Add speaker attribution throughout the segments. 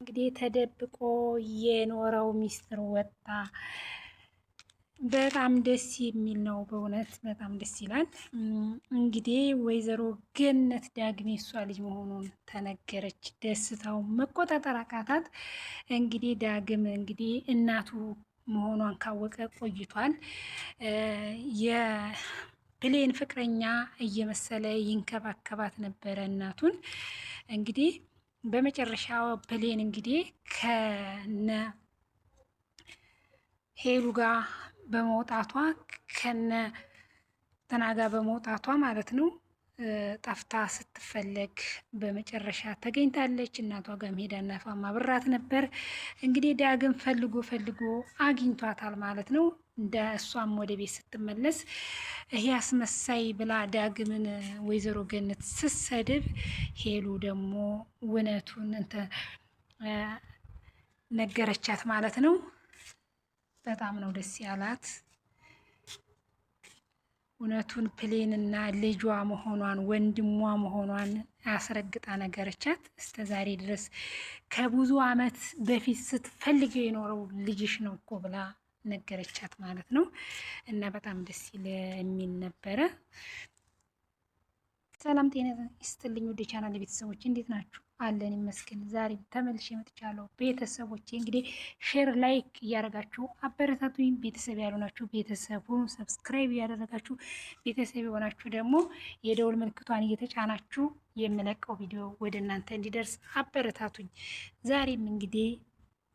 Speaker 1: እንግዲህ ተደብቆ የኖረው ሚስጥር ወጣ። በጣም ደስ የሚል ነው። በእውነት በጣም ደስ ይላል። እንግዲህ ወይዘሮ ገነት ዳግም የሷ ልጅ መሆኑን ተነገረች። ደስታው መቆጣጠር አቃታት። እንግዲህ ዳግም እንግዲህ እናቱ መሆኗን ካወቀ ቆይቷል። የብሌን ፍቅረኛ እየመሰለ ይንከባከባት ነበረ እናቱን። እንግዲህ በመጨረሻው ብሌን እንግዲህ ከነ ሄሉ ጋር በመውጣቷ ከነ ተናጋ በመውጣቷ ማለት ነው ጠፍታ ስትፈለግ በመጨረሻ ተገኝታለች። እናቷ ጋር ሄዳ እናቷ ማብራት ነበር። እንግዲህ ዳግም ፈልጎ አግኝቷታል ማለት ነው። እንደ እሷም ወደ ቤት ስትመለስ ይሄ አስመሳይ ብላ ዳግምን ወይዘሮ ገነት ስትሰድብ ሄሉ ደግሞ እውነቱን ነገረቻት ማለት ነው። በጣም ነው ደስ ያላት። እውነቱን ፕሌንና ልጇ መሆኗን ወንድሟ መሆኗን አስረግጣ ነገረቻት። እስከ ዛሬ ድረስ ከብዙ ዓመት በፊት ስትፈልገው የኖረው ልጅሽ ነው እኮ ብላ ነገረቻት ማለት ነው። እና በጣም ደስ የሚል ነበረ። ሰላም ጤና ይስጥልኝ ወደ ቻናል ቤተሰቦች እንዴት ናችሁ? አለን ይመስገን። ዛሬ ተመልሼ መጥቻለሁ። ቤተሰቦቼ እንግዲህ ሼር ላይክ እያደረጋችሁ አበረታቱኝ። ቤተሰብ ያልሆናችሁ ቤተሰብ ሁኑ። ሰብስክራይብ እያደረጋችሁ ቤተሰብ የሆናችሁ ደግሞ የደውል ምልክቷን እየተጫናችሁ የምለቀው ቪዲዮ ወደ እናንተ እንዲደርስ አበረታቱኝ። ዛሬም እንግዲህ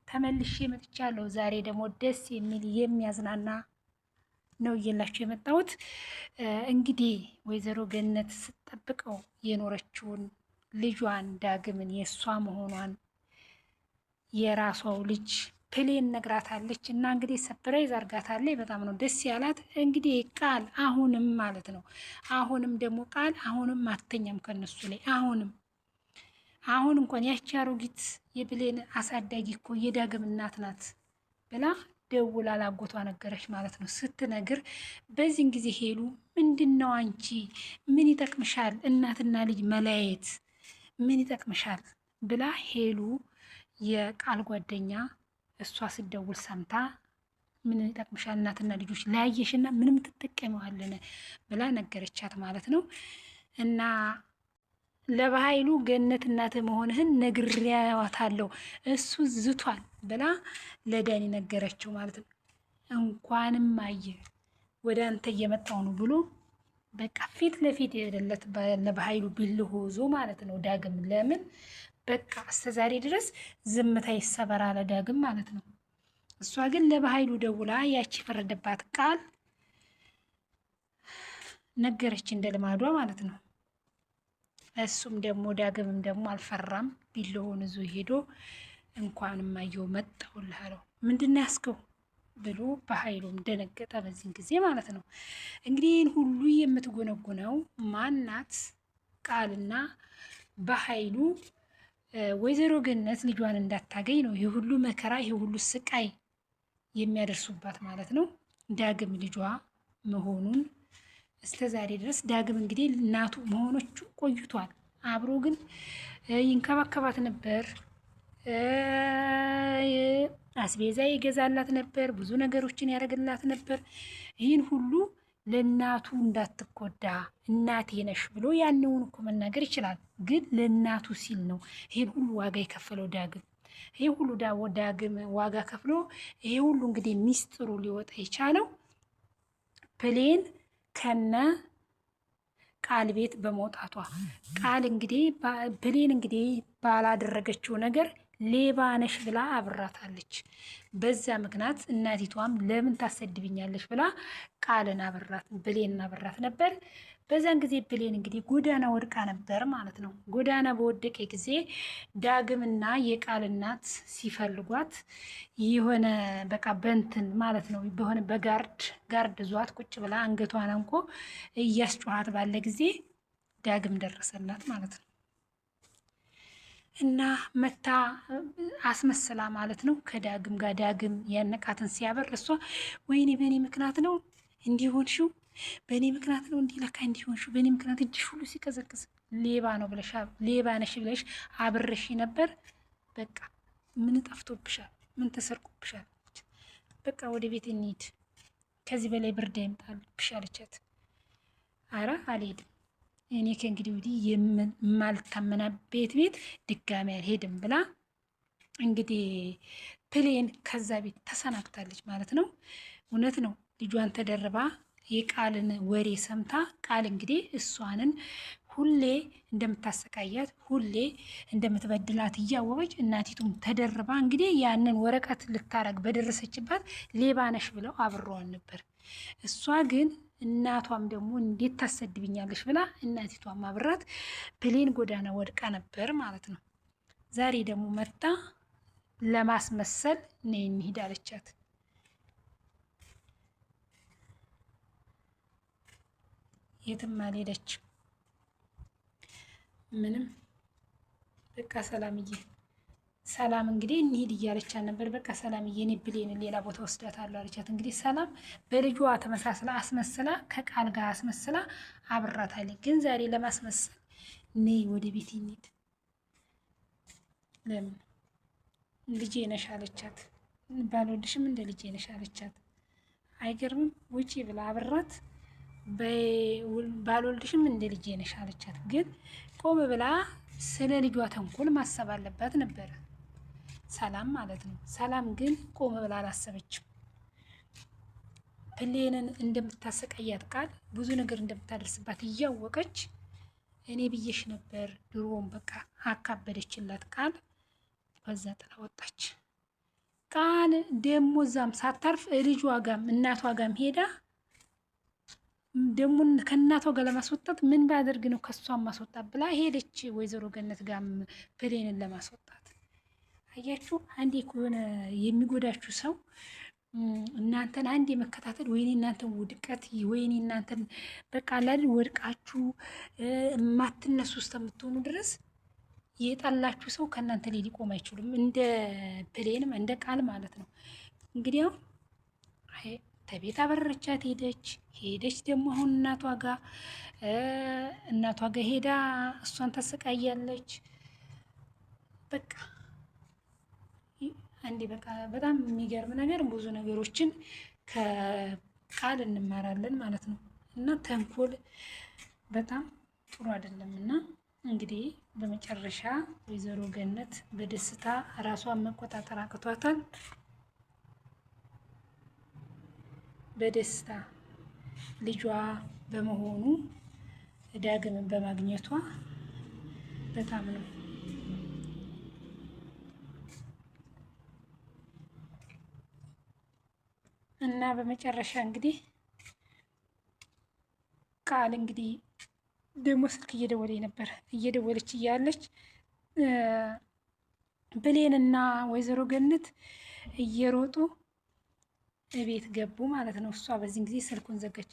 Speaker 1: ተመልሼ መጥቻለሁ። ዛሬ ደግሞ ደስ የሚል የሚያዝናና ነው እየላችሁ የመጣሁት። እንግዲህ ወይዘሮ ገነት ስትጠብቀው የኖረችውን ልጇን ዳግምን የእሷ መሆኗን የራሷው ልጅ ፕሌን ነግራታለች እና እንግዲህ ሰፕራይዝ አርጋታለች። በጣም ነው ደስ ያላት። እንግዲህ ቃል አሁንም ማለት ነው አሁንም ደግሞ ቃል አሁንም አተኛም ከነሱ ላይ አሁን እንኳን ያቺ አሮጊት የፕሌን አሳዳጊ እኮ የዳግም እናት ናት ብላ ደውላ ላጎቷ ነገረች ማለት ነው። ስትነግር በዚህን ጊዜ ሄሉ ምንድነው አንቺ ምን ይጠቅምሻል? እናትና ልጅ መለያየት ምን ይጠቅምሻል? ብላ ሄሉ የቃል ጓደኛ እሷ ስደውል ሰምታ ምን ይጠቅምሻል? እናትና ልጆች ለያየሽና ምንም ትጠቀሚዋለን ብላ ነገረቻት ማለት ነው። እና ለበኃይሉ ገነት እናት መሆንህን ነግሬያታለሁ እሱ ዝቷል ብላ ለዳኒ ነገረችው ማለት ነው። እንኳንም አየ ወደ አንተ እየመጣው ነው ብሎ በቃ ፊት ለፊት የሄደለት ለበኃይሉ ቢልሆዞ ማለት ነው። ዳግም ለምን በቃ እስከዛሬ ድረስ ዝምታ ይሰበራል ዳግም ማለት ነው። እሷ ግን ለበኃይሉ ደውላ ያቺ ፈረደባት ቃል ነገረች እንደ ልማዷ ማለት ነው። እሱም ደግሞ ዳግምም ደግሞ አልፈራም። ቢለሆን ይዞ ሄዶ እንኳንም አየው መጣሁልህ አለው። ምንድን ያስከው ብሎ በኃይሉም ደነገጠ በዚህን ጊዜ ማለት ነው። እንግዲህ ይህን ሁሉ የምትጎነጉነው ማናት? ቃልና በኃይሉ ወይዘሮ ገነት ልጇን እንዳታገኝ ነው ይህ ሁሉ መከራ ይህ ሁሉ ስቃይ የሚያደርሱባት ማለት ነው። ዳግም ልጇ መሆኑን እስከ ዛሬ ድረስ ዳግም እንግዲህ እናቱ መሆኖቹ ቆይቷል። አብሮ ግን ይንከባከባት ነበር፣ አስቤዛ ይገዛላት ነበር፣ ብዙ ነገሮችን ያደርግላት ነበር። ይህን ሁሉ ለእናቱ እንዳትጎዳ እናቴ ነሽ ብሎ ያንውን እኮ መናገር ይችላል። ግን ለእናቱ ሲል ነው ይህን ሁሉ ዋጋ የከፈለው ዳግም። ይህ ሁሉ ዳግም ዋጋ ከፍሎ ይሄ ሁሉ እንግዲህ ሚስጥሩ ሊወጣ የቻለው ፕሌን ከነ ቃል ቤት በመውጣቷ ቃል እንግዲህ ፕሌን እንግዲህ ባላደረገችው ነገር ሌባ ነሽ ብላ አብራታለች። በዛ ምክንያት እናቲቷም ለምን ታሰድብኛለች ብላ ቃልን አብራት ብሌን አብራት ነበር። በዛን ጊዜ ብሌን እንግዲህ ጎዳና ወድቃ ነበር ማለት ነው። ጎዳና በወደቀ ጊዜ ዳግምና የቃል እናት ሲፈልጓት የሆነ በቃ በንትን ማለት ነው በሆነ በጋርድ ዟት ቁጭ ብላ አንገቷን አንቆ እያስጮኋት ባለ ጊዜ ዳግም ደረሰላት ማለት ነው። እና መታ አስመስላ ማለት ነው ከዳግም ጋር ዳግም ያነቃትን ሲያበር እሷ ወይኔ በእኔ ምክንያት ነው እንዲሆንሽው፣ በእኔ ምክንያት ነው እንዲለካ እንዲሆንሽው፣ በእኔ ምክንያት እጅሽ ሁሉ ሲቀዘቅዝ ሌባ ነው ብለሽ ሌባ ነሽ ብለሽ አብረሽ ነበር። በቃ ምን ጠፍቶብሻል? ምን ተሰርቆብሻል? በቃ ወደ ቤት እንሂድ፣ ከዚህ በላይ ብርድ አይምጣልብሽ አለቻት። አረ አልሄድም እኔ ከእንግዲህ ወዲህ የማልታመና ቤት ድጋሚ አልሄድም ብላ እንግዲህ ፕሌን ከዛ ቤት ተሰናብታለች ማለት ነው። እውነት ነው ልጇን ተደርባ የቃልን ወሬ ሰምታ ቃል እንግዲህ እሷንን ሁሌ እንደምታሰቃያት ሁሌ እንደምትበድላት እያወቀች እናቲቱም ተደርባ እንግዲህ ያንን ወረቀት ልታረግ በደረሰችባት ሌባ ነሽ ብለው አብረዋን ነበር። እሷ ግን እናቷም ደግሞ እንዴት ታሰድብኛለሽ ብላ እናቲቷም አብራት ፕሌን ጎዳና ወድቃ ነበር ማለት ነው። ዛሬ ደግሞ መጣ ለማስመሰል ነይ እንሂድ አለቻት። የትም አልሄደችም። ምንም በቃ ሰላም እንግዲህ እንሂድ እያለቻት ነበር። በቃ ሰላምዬ እኔ ብሌንን ሌላ ቦታ ወስዳታለሁ አለቻት። እንግዲህ ሰላም በልጇ ተመሳስላ አስመስላ ከቃል ጋር አስመስላ አብራታለች። ግን ዛሬ ለማስመሰል ነይ ወደ ቤት እንሂድ። ለምን ልጄ ነሽ አለቻት። ባልወልድሽም እንደ ልጄ ነሽ አለቻት። አይገርምም? ውጪ ብላ አብራት ባልወልድሽም እንደ ልጄ ነሽ አለቻት። ግን ቆም ብላ ስለ ልጇ ተንኮል ማሰብ አለባት ነበረ ሰላም ማለት ነው። ሰላም ግን ቆም ብላ አላሰበችም። ፕሌንን እንደምታሰቃያት ቃል ብዙ ነገር እንደምታደርስባት እያወቀች እኔ ብዬሽ ነበር ድሮም በቃ አካበደችላት ቃል። በዛ ጥላ ወጣች። ቃል ደግሞ እዛም ሳታርፍ ልጇ ጋም እናቷ ጋም ሄዳ ደግሞ ከእናቷ ጋር ለማስወጣት ምን ባደርግ ነው ከሷን ማስወጣት ብላ ሄደች። ወይዘሮ ገነት ጋም ፕሌንን ለማስወጣት አያችሁ። አንዴ ከሆነ የሚጎዳችሁ ሰው እናንተን አንዴ መከታተል ወይኔ እናንተን ውድቀት ወይኔ እናንተን በቃ አላድን ወድቃችሁ የማትነሱ ውስጥ የምትሆኑ ድረስ የጠላችሁ ሰው ከእናንተ ላይ ሊቆም አይችሉም። እንደ ፕሌንም እንደ ቃል ማለት ነው። እንግዲህ ያው ተቤት አበረረቻት ሄደች ደግሞ አሁን እናቷ ጋር ሄዳ እሷን ታሰቃያለች። በቃ አንዴ በቃ በጣም የሚገርም ነገር ብዙ ነገሮችን ከቃል እንማራለን ማለት ነው። እና ተንኮል በጣም ጥሩ አይደለም። እና እንግዲህ በመጨረሻ ወይዘሮ ገነት በደስታ ራሷን መቆጣጠር አቅቷታል። በደስታ ልጇ በመሆኑ ዳግምን በማግኘቷ በጣም ነው እና በመጨረሻ እንግዲህ ቃል እንግዲህ ደግሞ ስልክ እየደወለች እያለች ብሌንና ወይዘሮ ገነት እየሮጡ ቤት ገቡ ማለት ነው። እሷ በዚህን ጊዜ ስልኩን ዘጋች።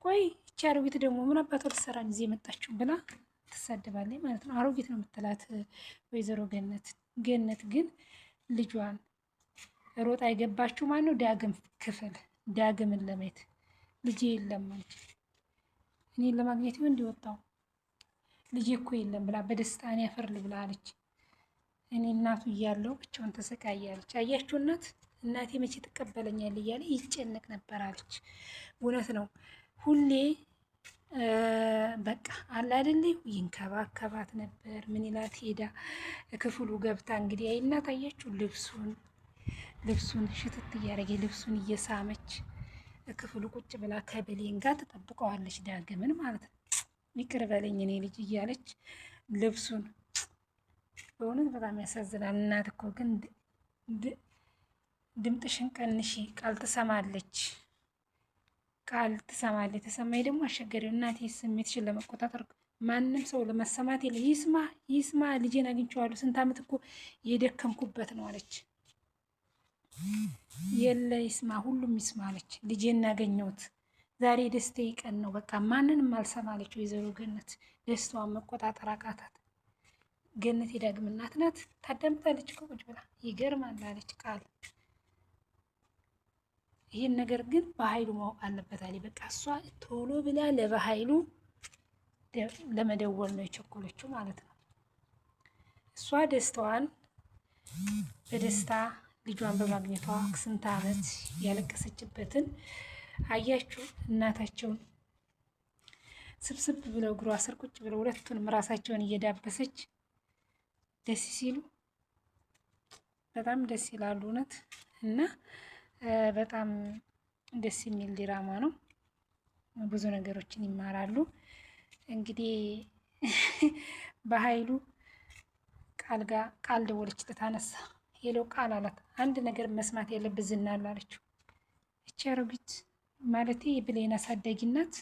Speaker 1: ቆይ ይቺ አሮጊት ደግሞ ምን አባቷ ልትሰራ ጊዜ የመጣችው ብላ ትሳደባለች ማለት ነው። አሮጊት ነው የምትላት ወይዘሮ ገነት ግን ልጇን ሮጣ የገባችው ማነው ዳግም ክፍል ዳግምን ለማየት ልጄ የለም አለች። እኔን ለማግኘት ይሆን እንዲወጣው ልጄ እኮ የለም ብላ በደስታ እኔ አፈር ልብላ አለች። እኔ እናቱ እያለው ብቻውን ተሰቃያለች። አያችሁ እናቴ መቼ ትቀበለኛል እያለ ይጨነቅ ነበር አለች። እውነት ነው። ሁሌ በቃ አለ አይደል ይንከባከባት ነበር። ምን ይላት ሄዳ ክፍሉ ገብታ እንግዲህ አይ እናት አያችሁ ልብሱን ሽትት እያደረገ ልብሱን እየሳመች ክፍሉ ቁጭ ብላ ከብሌን ጋር ትጠብቀዋለች ዳግምን ማለት ነው። ይቅር በለኝ እኔ ልጅ እያለች ልብሱን በእውነት በጣም ያሳዝናል። እናት እኮ ግን ድምጥሽን ቀንሺ ቃል ትሰማለች ተሰማኝ ደግሞ አሸገሪው እናቴ ስሜትሽን ለመቆጣጠር ማንም ሰው ለመሰማት የለ ይስማ ልጄን አግኝቼዋለሁ ስንት ዓመት እኮ የደከምኩበት ነው አለች። የለ ይስማ ሁሉም ይስማ አለች። ልጄን ያገኘሁት ዛሬ ደስታዬ ቀን ነው በቃ ማንንም አልሰማለች። ወይዘሮ ገነት ደስታዋን መቆጣጠር አቃታት። ገነት የዳግም እናት ናት። ታዳምጣለች ቁጭ ብላ ይገርማል አለች ቃል። ይህን ነገር ግን በኃይሉ ማወቅ አለበት አለ። በቃ እሷ ቶሎ ብላ ለበኃይሉ ለመደወል ነው የቸኮለችው ማለት ነው። እሷ ደስታዋን በደስታ ልጇን በማግኘቷ ስንት ዓመት ያለቀሰችበትን አያችሁ። እናታቸውን ስብስብ ብለው እግሯ ስር ቁጭ ብለው ሁለቱንም ራሳቸውን እየዳበሰች ደስ ሲሉ በጣም ደስ ይላሉ እውነት። እና በጣም ደስ የሚል ዲራማ ነው። ብዙ ነገሮችን ይማራሉ። እንግዲህ በኃይሉ ቃል ደወለች ልታነሳ ሄለው ቃል አላት። አንድ ነገር መስማት ያለብህ ዝና አላለችው። እቺ አሮጊት ማለቴ የብሌን አሳዳጊ ናት፣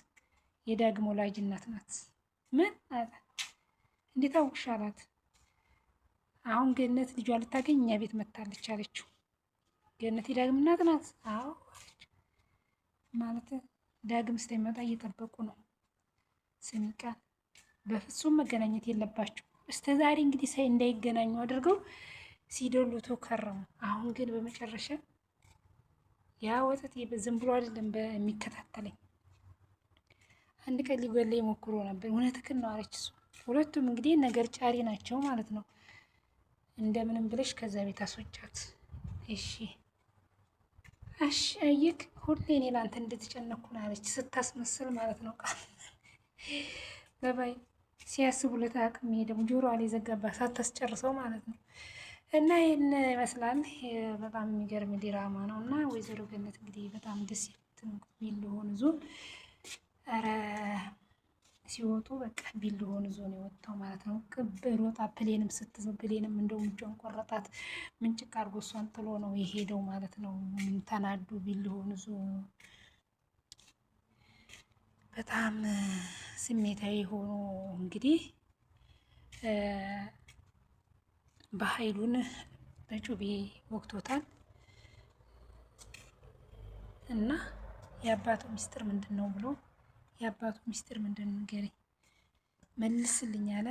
Speaker 1: የዳግም ወላጅ እናት ናት። ምን አለ እንዴት አውቅሽ አላት። አሁን ገነት ልጇ ልታገኝ እኛ ቤት መታለች አለችው። ገነት የዳግም እናት ናት? አዎ አለች። ማለት ዳግም ስተመጣ እየጠበቁ ነው። ስሚ ቃል በፍጹም መገናኘት የለባቸው። እስከ ዛሬ እንግዲህ እንዳይገናኙ አድርገው ሲደሉቶ ከረሙ። አሁን ግን በመጨረሻ ያ ወተት ዝም ብሎ አይደለም የሚከታተለኝ፣ አንድ ቀን ሊገለኝ ሞክሮ ነበር። እውነትህን ነው አለች እሱ። ሁለቱም እንግዲህ ነገር ጫሪ ናቸው ማለት ነው። እንደምንም ብለሽ ከዛ ቤት አስወጫት። እሺ እሺ አየክ ሁሌ እኔ ላንተ እንድትጨነኩ ነው አለች። ስታስመስል ማለት ነው። ቃል ለባይ ሲያስቡለት አቅም ደግሞ ጆሮ ላይ ዘጋባ ሳታስጨርሰው ማለት ነው። እና ይህን ይመስላል። በጣም የሚገርም ዲራማ ነው። እና ወይዘሮ ገነት እንግዲህ በጣም ደስ ቢልሆን ዞ ኧረ ሲወጡ በቃ ቢልሆን ዞ ነው የወጣው ማለት ነው። ሮጣ ፕሌንም ስትዘው ፕሌንም እንደው እጇን ቆረጣት። ምንጭቅ አድርጎ እሷን ጥሎ ነው የሄደው ማለት ነው። ተናዱ ቢልሆን ዞ በጣም ስሜታዊ ሆኖ እንግዲህ በኃይሉን በጩቤ ወቅቶታል። እና የአባቱ ሚስጥር ምንድን ነው ብሎ የአባቱ ሚስጥር ምንድን ነው ንገረኝ መልስልኝ አለ።